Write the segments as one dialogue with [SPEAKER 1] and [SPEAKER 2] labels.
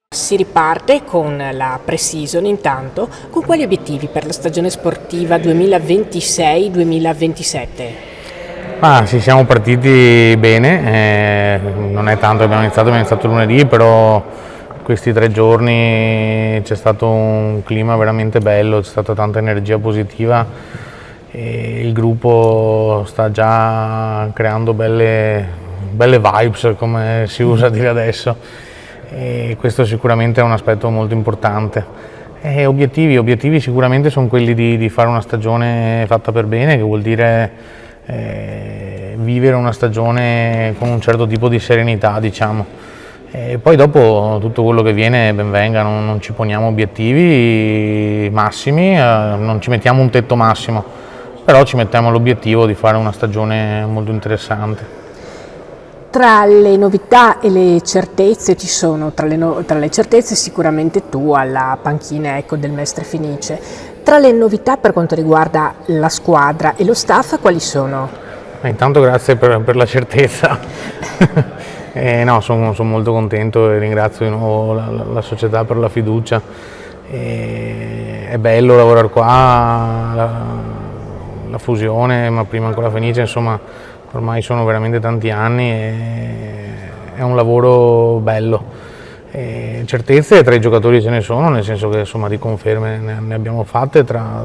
[SPEAKER 1] Si riparte con la pre-season intanto, con quali obiettivi per la stagione sportiva 2026-2027?
[SPEAKER 2] Sì, siamo partiti bene, non è tanto che abbiamo iniziato lunedì, però questi 3 giorni c'è stato un clima veramente bello, c'è stata tanta energia positiva e il gruppo sta già creando belle vibes, come si usa dire adesso, e questo sicuramente è un aspetto molto importante. Obiettivi sicuramente sono quelli di fare una stagione fatta per bene, che vuol dire vivere una stagione con un certo tipo di serenità, diciamo. E poi dopo tutto quello che viene ben venga, non ci poniamo obiettivi massimi, non ci mettiamo un tetto massimo, però ci mettiamo l'obiettivo di fare una stagione molto interessante.
[SPEAKER 1] Tra le novità e le certezze ci sono, tra le certezze sicuramente tu alla panchina, ecco, del Mestre Fenice. Tra le novità per quanto riguarda la squadra e lo staff, quali sono?
[SPEAKER 2] Intanto grazie per la certezza. No, sono molto contento e ringrazio di nuovo la società per la fiducia. È bello lavorare qua, la fusione, ma prima ancora Fenice, insomma, ormai sono veramente tanti anni e è un lavoro bello. Certezze tra i giocatori ce ne sono, nel senso che insomma di conferme ne abbiamo fatte tra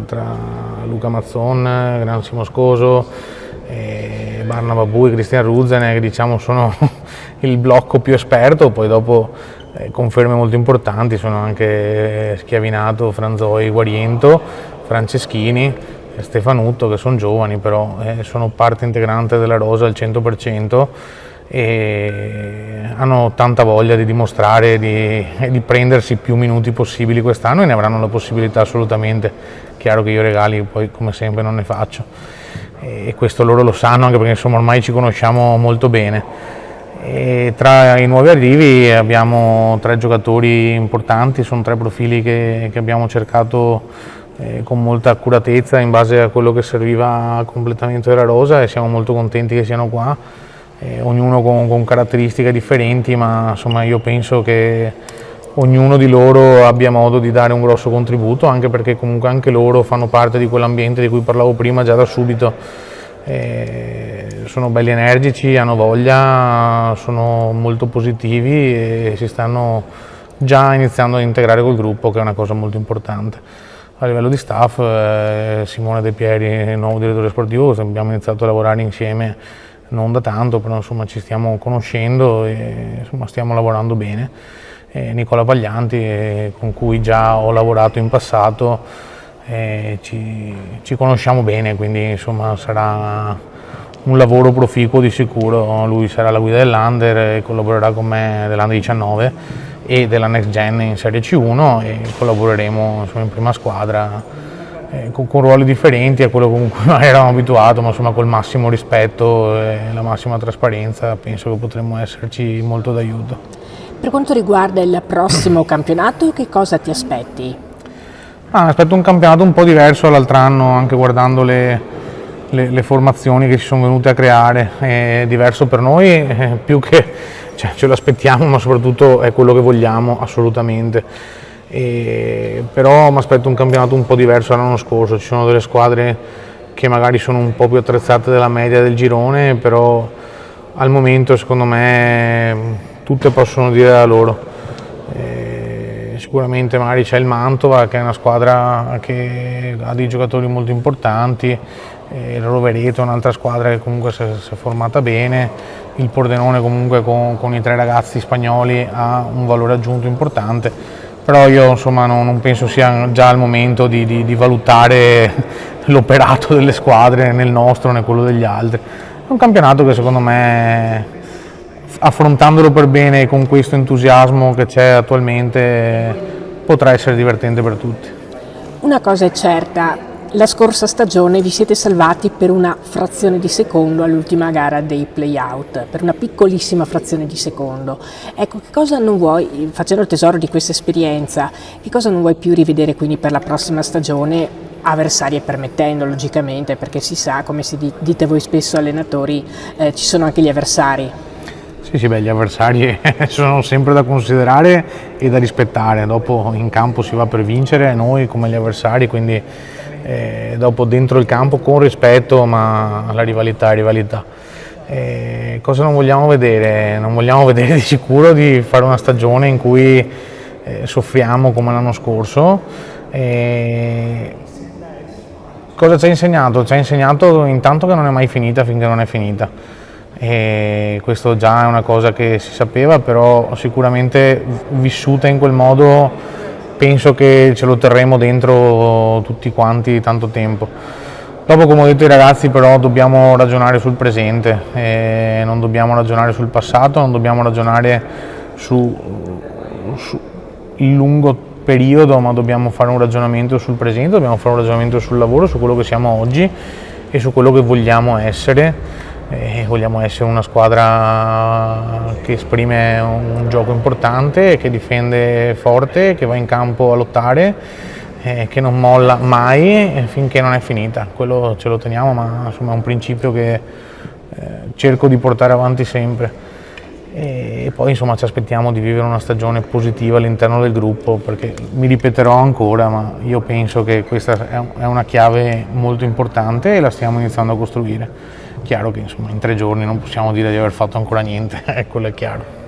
[SPEAKER 2] Luca Mazzon, Gran Moscoso, Barnaba Bui, Cristian Ruzzene, che diciamo sono il blocco più esperto. Poi dopo conferme molto importanti sono anche Schiavinato, Franzoi, Guariento, Franceschini, Stefanutto, che sono giovani però sono parte integrante della rosa al 100% e hanno tanta voglia di dimostrare e di prendersi più minuti possibili quest'anno, e ne avranno la possibilità assolutamente. Chiaro che io regali poi come sempre non ne faccio, e questo loro lo sanno, anche perché insomma ormai ci conosciamo molto bene. E tra i nuovi arrivi abbiamo 3 giocatori importanti, sono 3 profili che abbiamo cercato con molta accuratezza in base a quello che serviva al completamento della rosa, e siamo molto contenti che siano qua, ognuno con caratteristiche differenti, ma insomma io penso che ognuno di loro abbia modo di dare un grosso contributo, anche perché comunque anche loro fanno parte di quell'ambiente di cui parlavo prima già da subito. Sono belli energici, hanno voglia, sono molto positivi e si stanno già iniziando ad integrare col gruppo, che è una cosa molto importante. A livello di staff, Simone De Pieri, il nuovo direttore sportivo, abbiamo iniziato a lavorare insieme non da tanto, però insomma ci stiamo conoscendo e insomma stiamo lavorando bene. Nicola Paglianti, con cui già ho lavorato in passato, ci conosciamo bene, quindi insomma sarà un lavoro proficuo di sicuro. Lui sarà la guida dell'Under e collaborerà con me dell'Under 19 e della Next Gen in Serie C1, e collaboreremo insomma in prima squadra con ruoli differenti a quello con cui eravamo abituati, ma insomma col massimo rispetto e la massima trasparenza. Penso che potremmo esserci molto d'aiuto.
[SPEAKER 1] Per quanto riguarda il prossimo campionato, che cosa ti aspetti?
[SPEAKER 2] Aspetto un campionato un po' diverso dall'altro anno, anche guardando le formazioni che si sono venute a creare. È diverso per noi, più che ce lo aspettiamo, ma soprattutto è quello che vogliamo assolutamente. Però mi aspetto un campionato un po' diverso dall'anno scorso. Ci sono delle squadre che magari sono un po' più attrezzate della media del girone, però al momento secondo me tutte possono dire la loro. Sicuramente magari c'è il Mantova, che è una squadra che ha dei giocatori molto importanti, il Rovereto è un'altra squadra che comunque si è formata bene, il Pordenone comunque con i 3 ragazzi spagnoli ha un valore aggiunto importante, però io insomma non penso sia già il momento di valutare l'operato delle squadre, né il nostro né quello degli altri. È un campionato che secondo me, affrontandolo per bene con questo entusiasmo che c'è attualmente, potrà essere divertente per tutti.
[SPEAKER 1] Una cosa è certa, la scorsa stagione vi siete salvati per una frazione di secondo all'ultima gara dei play-out, per una piccolissima frazione di secondo. Ecco, che cosa non vuoi, facendo tesoro di questa esperienza, che cosa non vuoi più rivedere quindi per la prossima stagione, avversarie permettendo, logicamente, perché si sa, come dite voi spesso allenatori, ci sono anche gli avversari.
[SPEAKER 2] Sì, beh, gli avversari sono sempre da considerare e da rispettare, dopo in campo si va per vincere, noi come gli avversari, quindi dopo dentro il campo con rispetto, ma la rivalità è rivalità. Cosa non vogliamo vedere? Non vogliamo vedere di sicuro di fare una stagione in cui soffriamo come l'anno scorso. Cosa ci ha insegnato? Ci ha insegnato intanto che non è mai finita finché non è finita. E questo già è una cosa che si sapeva, però sicuramente vissuta in quel modo penso che ce lo terremo dentro tutti quanti tanto tempo. Dopo, come ho detto ai ragazzi, però dobbiamo ragionare sul presente, non dobbiamo ragionare sul passato, non dobbiamo ragionare su il lungo periodo, ma dobbiamo fare un ragionamento sul presente, dobbiamo fare un ragionamento sul lavoro, su quello che siamo oggi e su quello che vogliamo essere. Vogliamo essere una squadra che esprime un gioco importante, che difende forte, che va in campo a lottare, che non molla mai finché non è finita. Quello ce lo teniamo, ma insomma è un principio che cerco di portare avanti sempre. E poi insomma ci aspettiamo di vivere una stagione positiva all'interno del gruppo, perché mi ripeterò ancora, ma io penso che questa è una chiave molto importante e la stiamo iniziando a costruire. Chiaro che insomma in 3 giorni non possiamo dire di aver fatto ancora niente, quello è chiaro.